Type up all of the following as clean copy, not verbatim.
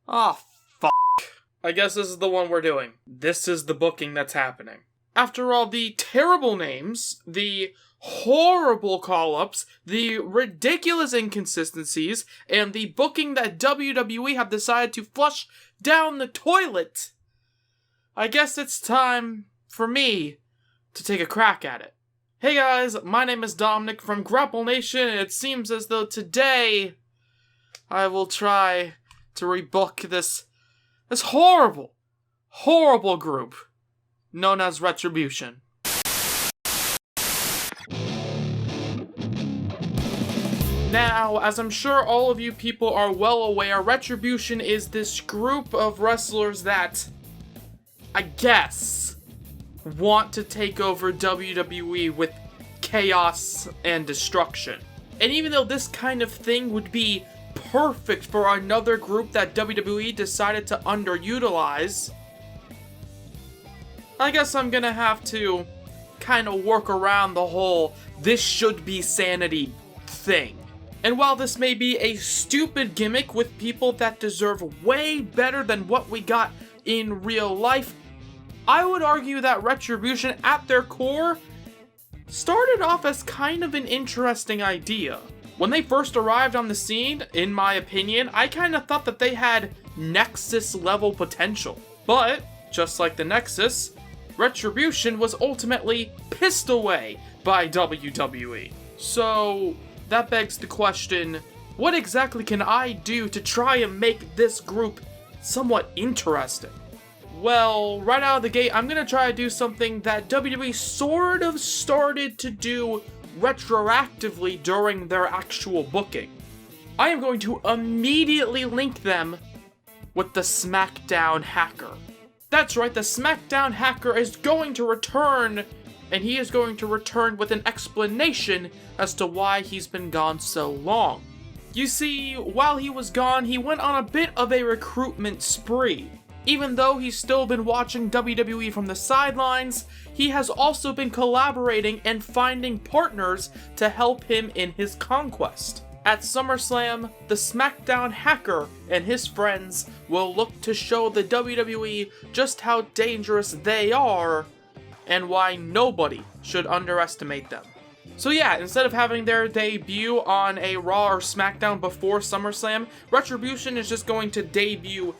Ah, fuck. I guess this is the one we're doing. This is the booking that's happening. After all, the terrible names, the horrible call-ups, the ridiculous inconsistencies, and the booking that WWE have decided to flush down the toilet, I guess it's time for me to take a crack at it. Hey guys, my name is Dominic from Grapple Nation, and it seems as though today I will try to rebook this horrible, horrible group known as Retribution. Now, as I'm sure all of you people are well aware, Retribution is this group of wrestlers that, I guess, want to take over WWE with chaos and destruction. And even though this kind of thing would be perfect for another group that WWE decided to underutilize, I guess I'm gonna have to kind of work around the whole "this should be sanity" thing. And while this may be a stupid gimmick with people that deserve way better than what we got in real life, I would argue that Retribution, at their core, started off as kind of an interesting idea. When they first arrived on the scene, in my opinion, I kind of thought that they had Nexus level potential. But, just like the Nexus, Retribution was ultimately pissed away by WWE. So, that begs the question, what exactly can I do to try and make this group somewhat interesting? Well, right out of the gate, I'm gonna try to do something that WWE sort of started to do retroactively during their actual booking. I am going to immediately link them with the SmackDown Hacker. That's right, the SmackDown Hacker is going to return, and he is going to return with an explanation as to why he's been gone so long. You see, while he was gone, he went on a bit of a recruitment spree. Even though he's still been watching WWE from the sidelines, he has also been collaborating and finding partners to help him in his conquest. At SummerSlam, the SmackDown Hacker and his friends will look to show the WWE just how dangerous they are and why nobody should underestimate them. So yeah, instead of having their debut on a Raw or SmackDown before SummerSlam, Retribution is just going to debut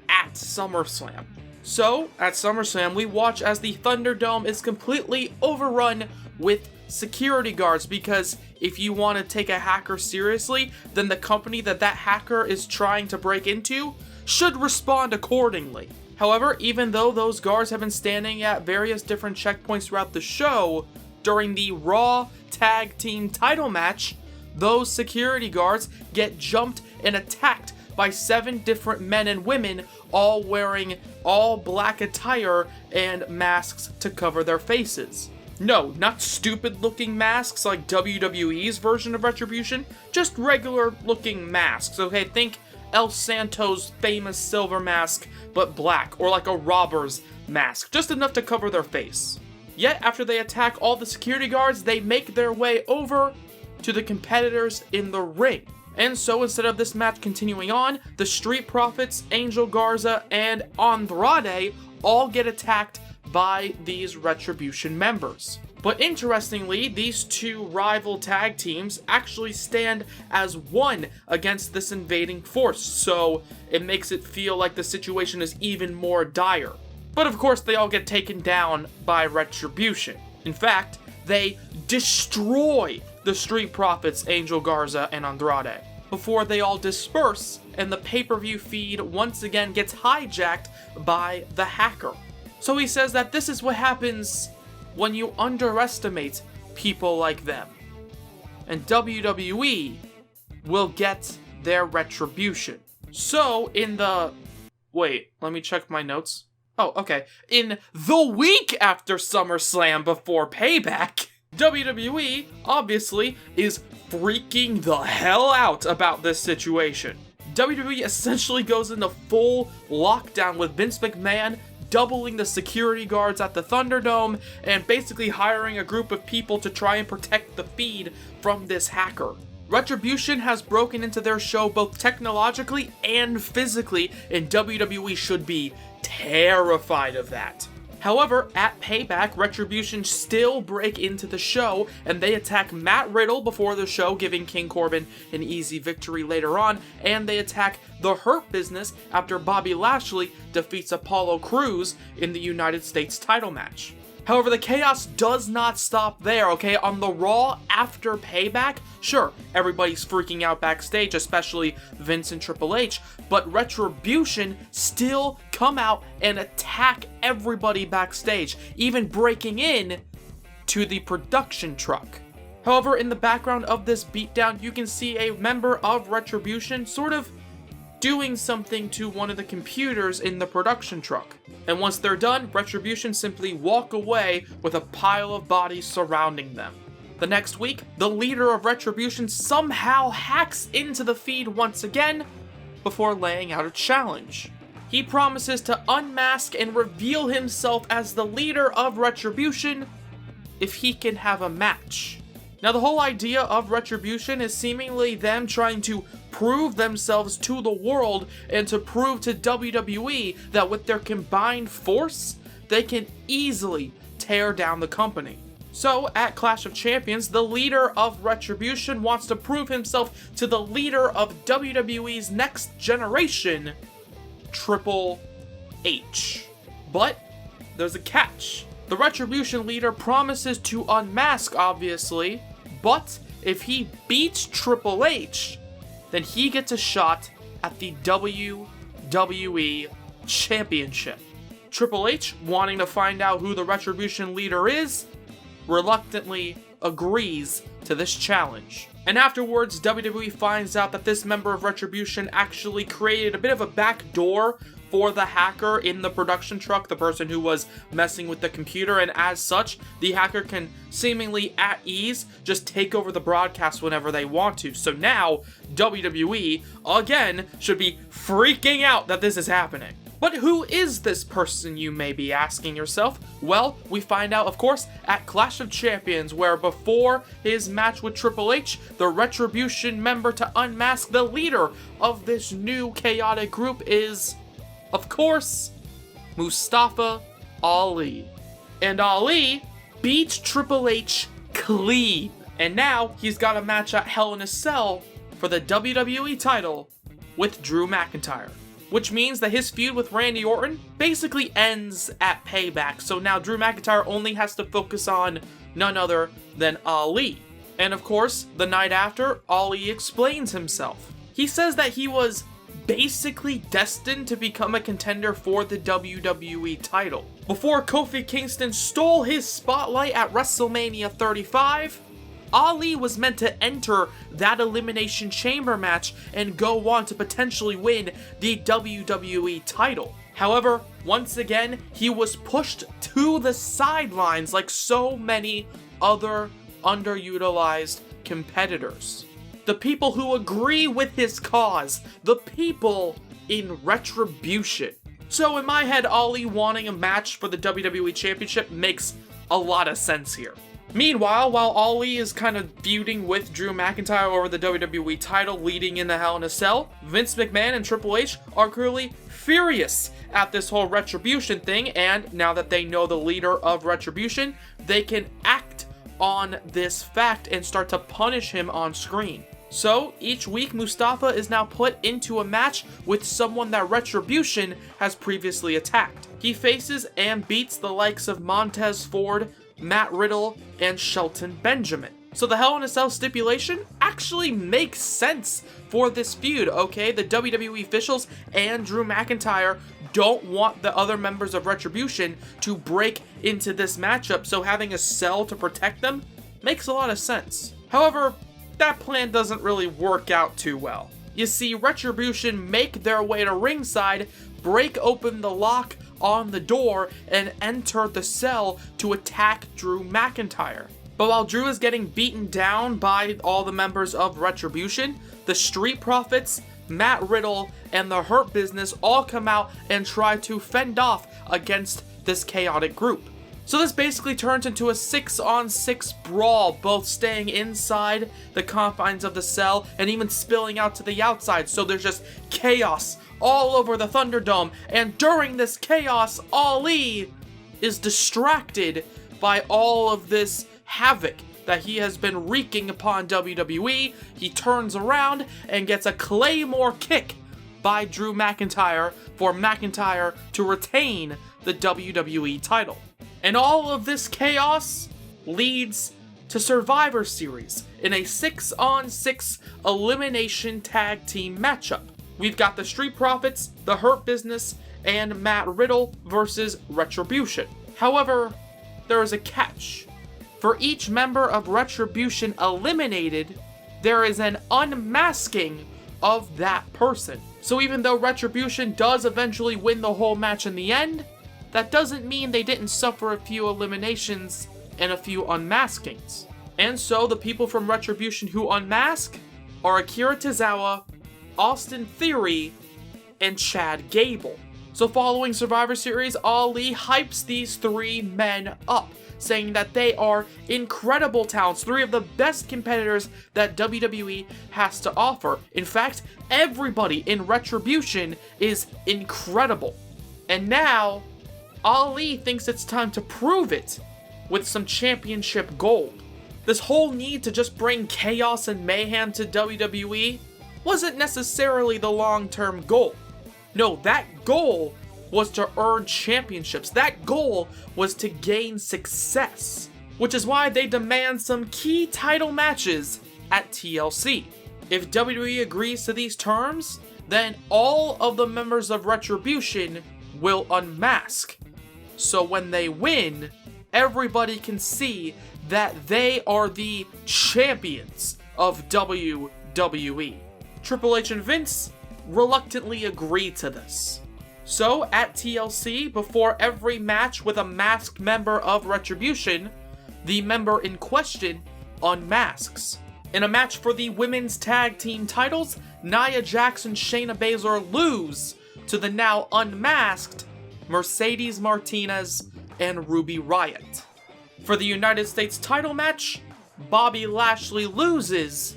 at SummerSlam. So, at SummerSlam, we watch as the Thunderdome is completely overrun with security guards, because if you want to take a hacker seriously, then the company that hacker is trying to break into should respond accordingly. However, even though those guards have been standing at various different checkpoints throughout the show, during the Raw Tag Team title match, those security guards get jumped and attacked by 7 different men and women, all wearing all black attire and masks to cover their faces. No, not stupid looking masks like WWE's version of Retribution, just regular looking masks. Okay, think El Santo's famous silver mask, but black, or like a robber's mask, just enough to cover their face. Yet, after they attack all the security guards, they make their way over to the competitors in the ring. And so instead of this match continuing on, the Street Profits, Angel Garza, and Andrade all get attacked by these Retribution members. But interestingly, these two rival tag teams actually stand as one against this invading force, so it makes it feel like the situation is even more dire. But of course, they all get taken down by Retribution. In fact, they destroy the Street Profits, Angel Garza, and Andrade before they all disperse, and the pay-per-view feed once again gets hijacked by the hacker. So he says that this is what happens when you underestimate people like them. And WWE will get their retribution. So in the... Wait, let me check my notes. Oh, okay. In the week after SummerSlam before Payback, WWE, obviously, is freaking the hell out about this situation. WWE essentially goes into full lockdown with Vince McMahon doubling the security guards at the Thunderdome and basically hiring a group of people to try and protect the feed from this hacker. Retribution has broken into their show both technologically and physically, and WWE should be terrified of that. However, at Payback, Retribution still break into the show, and they attack Matt Riddle before the show, giving King Corbin an easy victory later on, and they attack The Hurt Business after Bobby Lashley defeats Apollo Crews in the United States title match. However, the chaos does not stop there, okay? On the Raw after Payback, sure, everybody's freaking out backstage, especially Vince and Triple H, but Retribution still come out and attack everybody backstage, even breaking in to the production truck. However, in the background of this beatdown, you can see a member of Retribution sort of doing something to one of the computers in the production truck. And once they're done, Retribution simply walk away with a pile of bodies surrounding them. The next week, the leader of Retribution somehow hacks into the feed once again before laying out a challenge. He promises to unmask and reveal himself as the leader of Retribution if he can have a match. Now, the whole idea of Retribution is seemingly them trying to prove themselves to the world and to prove to WWE that with their combined force, they can easily tear down the company. So, at Clash of Champions, the leader of Retribution wants to prove himself to the leader of WWE's next generation, Triple H. But there's a catch. The Retribution leader promises to unmask, obviously, but if he beats Triple H, then he gets a shot at the WWE Championship. Triple H, wanting to find out who the Retribution leader is, reluctantly agrees to this challenge. And afterwards, WWE finds out that this member of Retribution actually created a bit of a back door for the hacker in the production truck, the person who was messing with the computer, and as such, the hacker can seemingly at ease just take over the broadcast whenever they want to. So now, WWE, again, should be freaking out that this is happening. But who is this person, you may be asking yourself? Well, we find out, of course, at Clash of Champions, where before his match with Triple H, the Retribution member to unmask the leader of this new chaotic group is, of course, Mustafa Ali. And Ali beats Triple H clean. And now he's got a match at Hell in a Cell for the WWE title with Drew McIntyre. Which means that his feud with Randy Orton basically ends at Payback. So now Drew McIntyre only has to focus on none other than Ali. And of course, the night after, Ali explains himself. He says that he was basically destined to become a contender for the WWE title. Before Kofi Kingston stole his spotlight at WrestleMania 35, Ali was meant to enter that Elimination Chamber match and go on to potentially win the WWE title. However, once again, he was pushed to the sidelines like so many other underutilized competitors. The people who agree with his cause, the people in Retribution. So in my head, Ali wanting a match for the WWE Championship makes a lot of sense here. Meanwhile, while Ali is kind of feuding with Drew McIntyre over the WWE title leading into Hell in a Cell, Vince McMahon and Triple H are clearly furious at this whole Retribution thing, and now that they know the leader of Retribution, they can act on this fact and start to punish him on screen. So, each week, Mustafa is now put into a match with someone that Retribution has previously attacked. He faces and beats the likes of Montez Ford, Matt Riddle, and Shelton Benjamin. So the Hell in a Cell stipulation actually makes sense for this feud, okay? The WWE officials and Drew McIntyre don't want the other members of Retribution to break into this matchup, so having a cell to protect them makes a lot of sense. However, that plan doesn't really work out too well. You see, Retribution make their way to ringside, break open the lock on the door, and enter the cell to attack Drew McIntyre. But while Drew is getting beaten down by all the members of Retribution, the Street Profits, Matt Riddle, and the Hurt Business all come out and try to fend off against this chaotic group. So this basically turns into a 6-on-6 brawl, both staying inside the confines of the cell and even spilling out to the outside. So there's just chaos all over the Thunderdome, and during this chaos, Ali is distracted by all of this havoc that he has been wreaking upon WWE. He turns around and gets a Claymore kick by Drew McIntyre for McIntyre to retain the WWE title. And all of this chaos leads to Survivor Series in a 6-on-6 elimination tag team matchup. We've got the Street Profits, the Hurt Business, and Matt Riddle versus Retribution. However, there is a catch. For each member of Retribution eliminated, there is an unmasking of that person. So even though Retribution does eventually win the whole match in the end, that doesn't mean they didn't suffer a few eliminations and a few unmaskings. And so the people from Retribution who unmask are Akira Tozawa, Austin Theory, and Chad Gable. So following Survivor Series, Ali hypes these three men up, saying that they are incredible talents, three of the best competitors that WWE has to offer. In fact, everybody in Retribution is incredible. And now, Ali thinks it's time to prove it with some championship gold. This whole need to just bring chaos and mayhem to WWE wasn't necessarily the long-term goal. No, that goal was to earn championships. That goal was to gain success, which is why they demand some key title matches at TLC. If WWE agrees to these terms, then all of the members of Retribution will unmask. So when they win, everybody can see that they are the champions of WWE. Triple H and Vince reluctantly agreed to this. So at TLC, before every match with a masked member of Retribution, the member in question unmasks. In a match for the women's tag team titles, Nia Jax and Shayna Baszler lose to the now unmasked Mercedes Martinez and Ruby Riott. For the United States title match, Bobby Lashley loses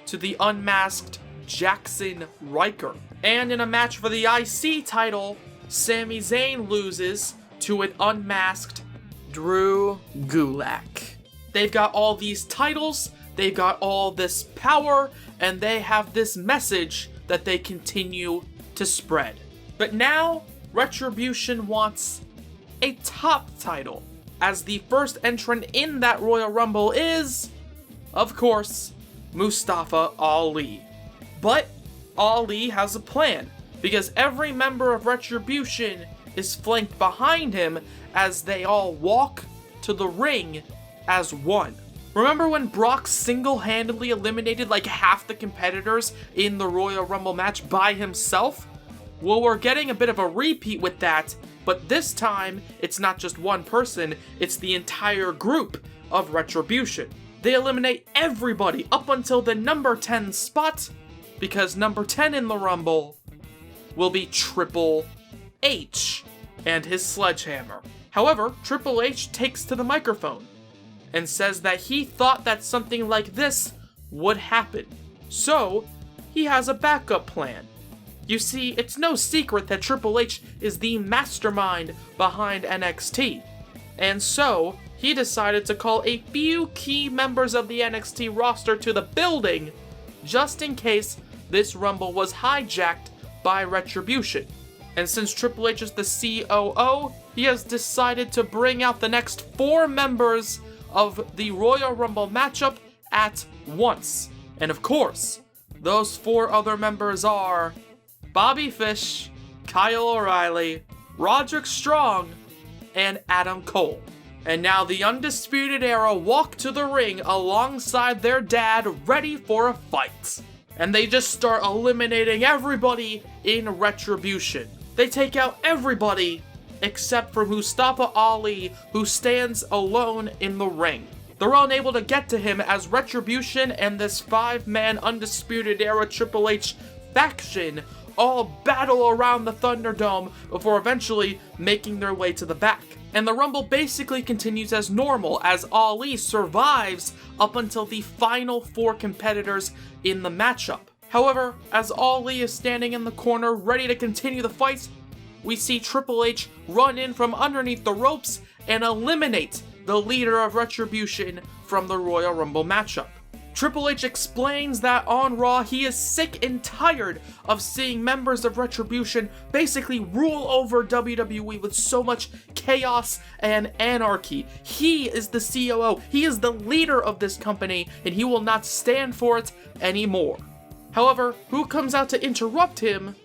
to the unmasked Jackson Riker. And in a match for the IC title, Sami Zayn loses to an unmasked Drew Gulak. They've got all these titles, they've got all this power, and they have this message that they continue to spread. But now, Retribution wants a top title, as the first entrant in that Royal Rumble is, of course, Mustafa Ali. But Ali has a plan, because every member of Retribution is flanked behind him as they all walk to the ring as one. Remember when Brock single-handedly eliminated like half the competitors in the Royal Rumble match by himself? Well, we're getting a bit of a repeat with that, but this time, it's not just one person, it's the entire group of Retribution. They eliminate everybody up until the number 10 spot, because number 10 in the Rumble will be Triple H and his sledgehammer. However, Triple H takes to the microphone and says that he thought that something like this would happen. So, he has a backup plan. You see, it's no secret that Triple H is the mastermind behind NXT. And so, he decided to call a few key members of the NXT roster to the building, just in case this Rumble was hijacked by Retribution. And since Triple H is the COO, he has decided to bring out the next 4 members of the Royal Rumble matchup at once. And of course, those 4 other members are Bobby Fish, Kyle O'Reilly, Roderick Strong, and Adam Cole. And now the Undisputed Era walk to the ring alongside their dad, ready for a fight. And they just start eliminating everybody in Retribution. They take out everybody except for Mustafa Ali, who stands alone in the ring. They're unable to get to him as Retribution and this 5-man Undisputed Era Triple H faction all battle around the Thunderdome before eventually making their way to the back. And the Rumble basically continues as normal, as Ali survives up until the final 4 competitors in the matchup. However, as Ali is standing in the corner ready to continue the fight, we see Triple H run in from underneath the ropes and eliminate the leader of Retribution from the Royal Rumble matchup. Triple H explains that on Raw, he is sick and tired of seeing members of Retribution basically rule over WWE with so much chaos and anarchy. He is the COO, he is the leader of this company, and he will not stand for it anymore. However, who comes out to interrupt him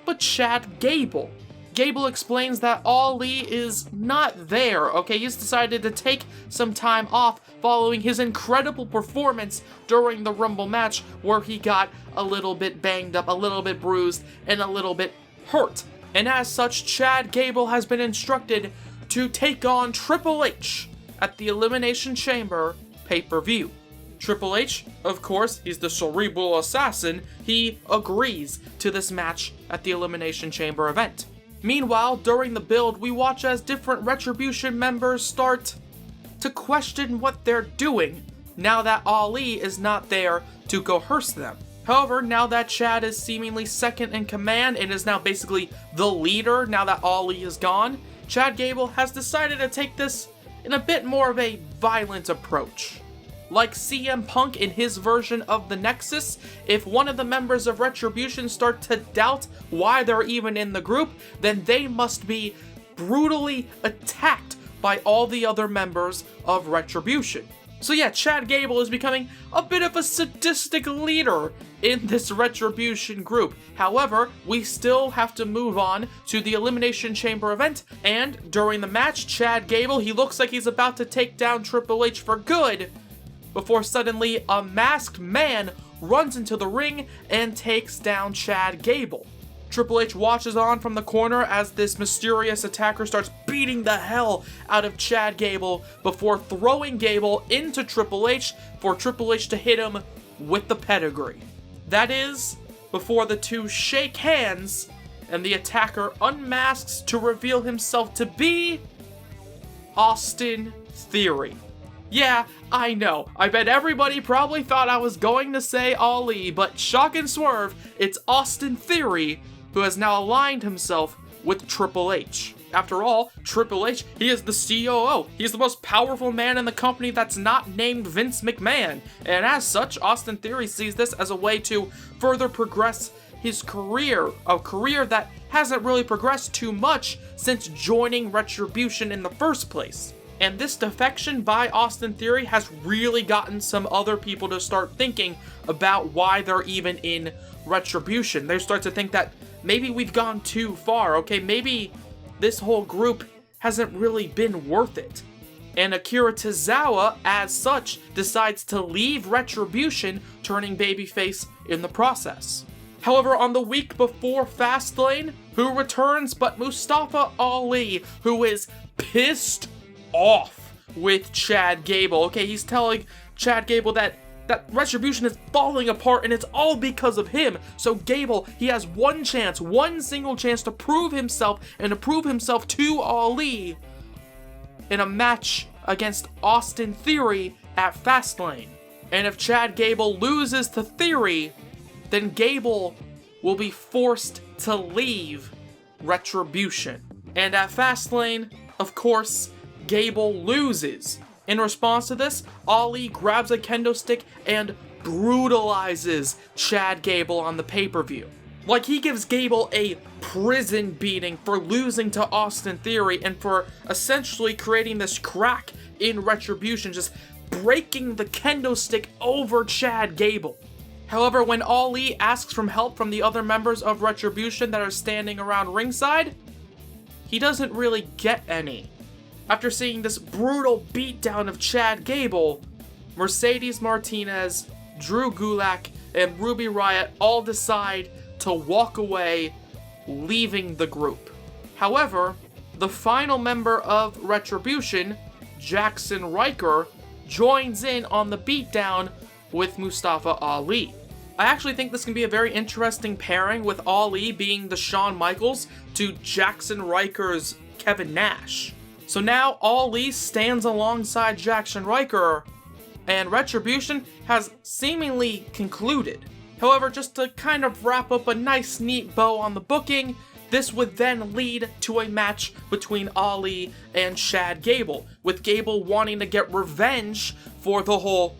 but Chad Gable? Gable explains that Ali is not there, okay? He's decided to take some time off following his incredible performance during the Rumble match, where he got a little bit banged up, a little bit bruised, and a little bit hurt. And as such, Chad Gable has been instructed to take on Triple H at the Elimination Chamber pay-per-view. Triple H, of course, he's the cerebral assassin, he agrees to this match at the Elimination Chamber event. Meanwhile, during the build, we watch as different Retribution members start to question what they're doing now that Ali is not there to coerce them. However, now that Chad is seemingly second in command and is now basically the leader now that Ali is gone, Chad Gable has decided to take this in a bit more of a violent approach. Like CM Punk in his version of the Nexus, if one of the members of Retribution start to doubt why they're even in the group, then they must be brutally attacked by all the other members of Retribution. So yeah, Chad Gable is becoming a bit of a sadistic leader in this Retribution group. However, we still have to move on to the Elimination Chamber event, and during the match, Chad Gable, he looks like he's about to take down Triple H for good, before suddenly a masked man runs into the ring and takes down Chad Gable. Triple H watches on from the corner as this mysterious attacker starts beating the hell out of Chad Gable before throwing Gable into Triple H for Triple H to hit him with the pedigree. That is, before the two shake hands and the attacker unmasks to reveal himself to be Austin Theory. Yeah, I know. I bet everybody probably thought I was going to say Ali, but shock and swerve, it's Austin Theory who has now aligned himself with Triple H. After all, Triple H, he is the COO. He's the most powerful man in the company that's not named Vince McMahon. And as such, Austin Theory sees this as a way to further progress his career, a career that hasn't really progressed too much since joining Retribution in the first place. And this defection by Austin Theory has really gotten some other people to start thinking about why they're even in Retribution. They start to think that maybe we've gone too far, okay? Maybe this whole group hasn't really been worth it. And Akira Tozawa, as such, decides to leave Retribution, turning babyface in the process. However, on the week before Fastlane, who returns but Mustafa Ali, who is pissed off with Chad Gable. Okay, he's telling Chad Gable that Retribution is falling apart and it's all because of him. So Gable, he has one single chance to prove himself and to prove himself to Ali in a match against Austin Theory at Fastlane. And if Chad Gable loses to Theory, then Gable will be forced to leave Retribution. And at Fastlane, of course, Gable loses. In response to this, Ali grabs a kendo stick and brutalizes Chad Gable on the pay-per-view. Like, he gives Gable a prison beating for losing to Austin Theory and for essentially creating this crack in Retribution, just breaking the kendo stick over Chad Gable. However, when Ali asks for help from the other members of Retribution that are standing around ringside, he doesn't really get any. After seeing this brutal beatdown of Chad Gable, Mercedes Martinez, Drew Gulak, and Ruby Riott all decide to walk away, leaving the group. However, the final member of Retribution, Jackson Riker, joins in on the beatdown with Mustafa Ali. I actually think this can be a very interesting pairing, with Ali being the Shawn Michaels to Jackson Riker's Kevin Nash. So now Ali stands alongside Jackson Riker, and Retribution has seemingly concluded. However, just to kind of wrap up a nice neat bow on the booking, this would then lead to a match between Ali and Chad Gable, with Gable wanting to get revenge for the whole,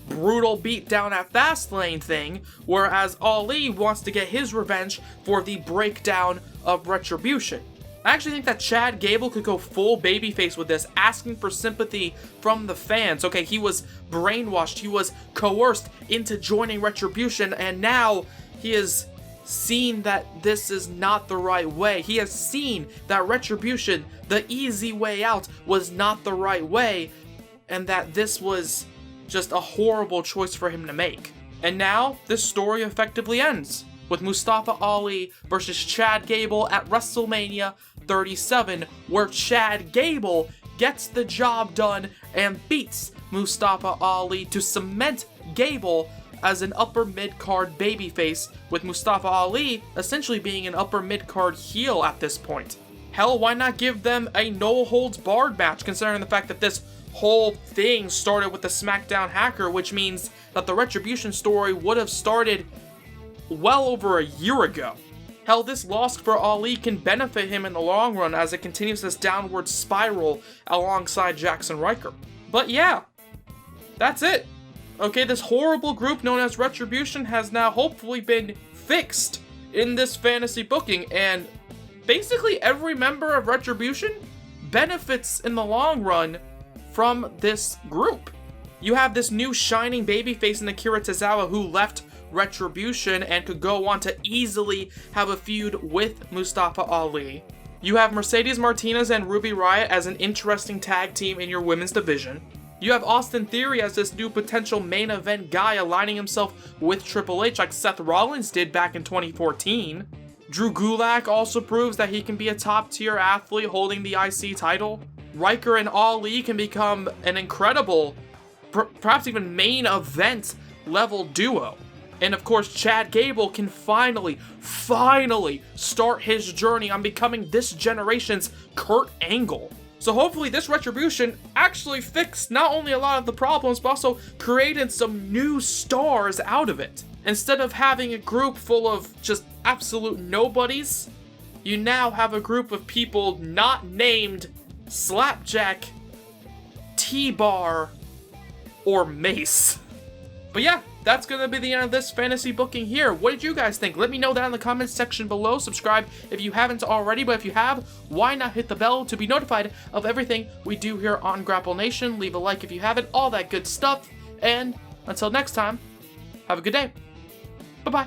brutal beatdown at Fastlane thing, whereas Ali wants to get his revenge for the breakdown of Retribution. I actually think that Chad Gable could go full babyface with this, asking for sympathy from the fans. Okay, he was brainwashed, he was coerced into joining Retribution, and now he has seen that this is not the right way. He has seen that Retribution, the easy way out, was not the right way, and that this was just a horrible choice for him to make. And now, this story effectively ends, with Mustafa Ali versus Chad Gable at WrestleMania 37, where Chad Gable gets the job done and beats Mustafa Ali to cement Gable as an upper mid-card babyface, with Mustafa Ali essentially being an upper mid-card heel at this point. Hell, why not give them a no-holds-barred match, considering the fact that this whole thing started with the SmackDown hacker, which means that the Retribution story would have started well over a year ago. Hell, this loss for Ali can benefit him in the long run as it continues this downward spiral alongside Jackson Riker. But yeah, that's it. Okay, this horrible group known as Retribution has now hopefully been fixed in this fantasy booking, and basically every member of Retribution benefits in the long run from this group. You have this new shining babyface in Akira Tozawa who left Retribution and could go on to easily have a feud with Mustafa Ali. You have Mercedes Martinez and Ruby Riott as an interesting tag team in your women's division. You have Austin Theory as this new potential main event guy aligning himself with Triple H like Seth Rollins did back in 2014. Drew Gulak also proves that he can be a top tier athlete holding the IC title. Riker and Ali can become an incredible, perhaps even main event level duo. And of course, Chad Gable can finally start his journey on becoming this generation's Kurt Angle. So hopefully this Retribution actually fixed not only a lot of the problems, but also created some new stars out of it. Instead of having a group full of just absolute nobodies, you now have a group of people not named Slapjack, T-Bar, or Mace. But yeah, that's going to be the end of this fantasy booking here. What did you guys think? Let me know that in the comments section below. Subscribe if you haven't already, but if you have, why not hit the bell to be notified of everything we do here on Grapple Nation? Leave a like if you haven't, all that good stuff. And until next time, have a good day. Bye-bye.